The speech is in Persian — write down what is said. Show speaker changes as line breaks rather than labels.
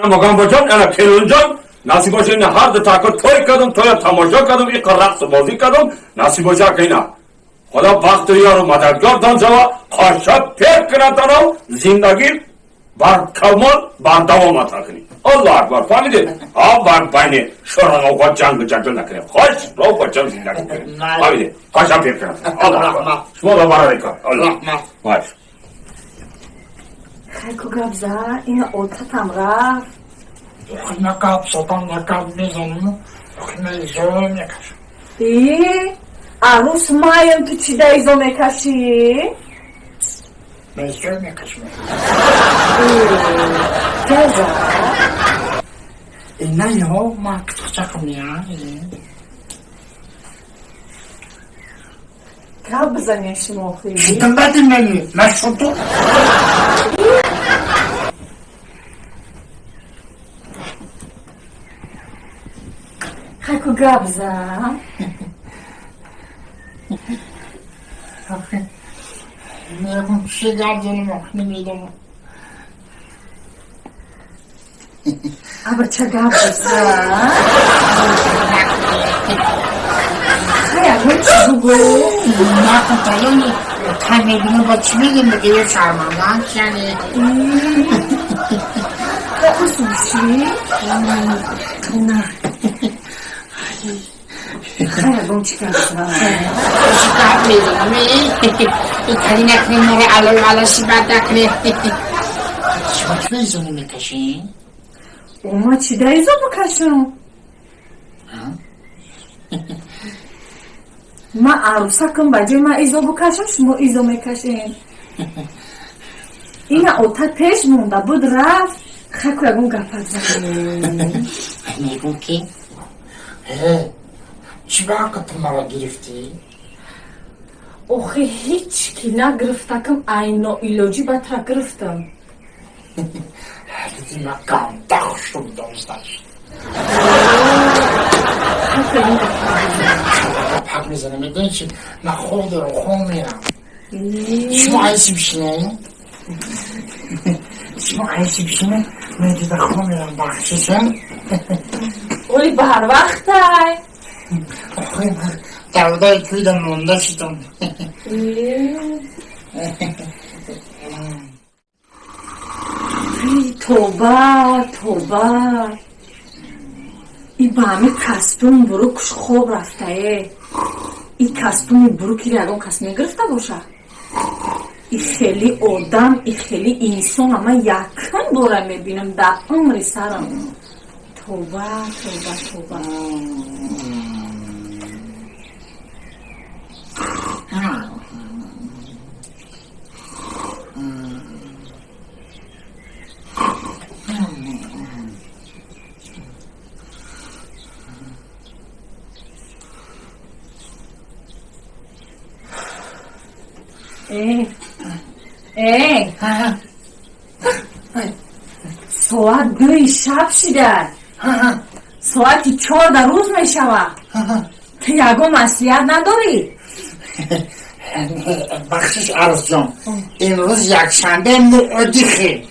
مگم بچن انا کلونجان نصیب باشه این هر دو تاکر توی کدوم توی تماشا کدوم این رقص بازی کدوم نصیب باشه که اینا خدا بخت یارو مددگار دان شوا خواهشت پیک کنتانو زندگی بر کمال بر دوام کنی الله اکبر فهمیده بر بین شوران اوقات جنگ جدل نکنه خوش رو بچم زندگی کنی فهمیده خواهشت پیک کنتانو الله اکبر شما رو برای کن الله باش
خیلی گبزه این اوتتم رفت
نقاب سلطان نقاب میزنم ایزو میکشم
عروس مایم تو چی دا ایزو میکشی؟
ایزو میکشم
گزه
نه یو ما کتخچه کنیم
که بزنی شما خیلی
شدن بدی منی نشدو
خیلی گبزه
میگم چی گردنم نمیدونم
aber چه گبزه خیلی همه چی بگو
نه کنترلونی تا میبینم با چی میگیم بگه یه شرمندن کنی
سوشی؟ نه خیلی بگم چی گبزه
چی کار میدونم این کاری نکنیم نره علال علاشی بد نکنیم شما چی بیزونی میکشیم؟
اوما چی دا ایزو بکشم؟ ما عروسه کم بجای ما ایزو بکشم شما ایزو میکشیم این اوتا پیش مونده بود رفت خیلی اگون گفت زنیم
میگم که چی باید که تو مرا گرفتی؟
اوخی هیچ کی نگرفته کم اینو ایلوجی بطرا گرفتم
دیدی مکان دخشم دوستش حق میزنم میدونی چی من خود رو خون میرم شما عیسی بشینه شما عیسی بشینه من دیده خون میرم بخشیشم
اولی به هر وقت های
آخوی من دردای تویدم مونده شدم
توبه توبه ای با همه کستوم بروکش خوب رفته ای کستوم بروکی رو اگه کس میگرفته باشه ای خیلی آدم ای خیلی انسان اما یکن دوره میبینم در عمر سرم توبه توبه توبه ساعت 2 شب شده ساعتی 4 روز می شود تو یکو مسئولیت نداری
بخشش عروس جان این روز یک شنبه معادی خیلی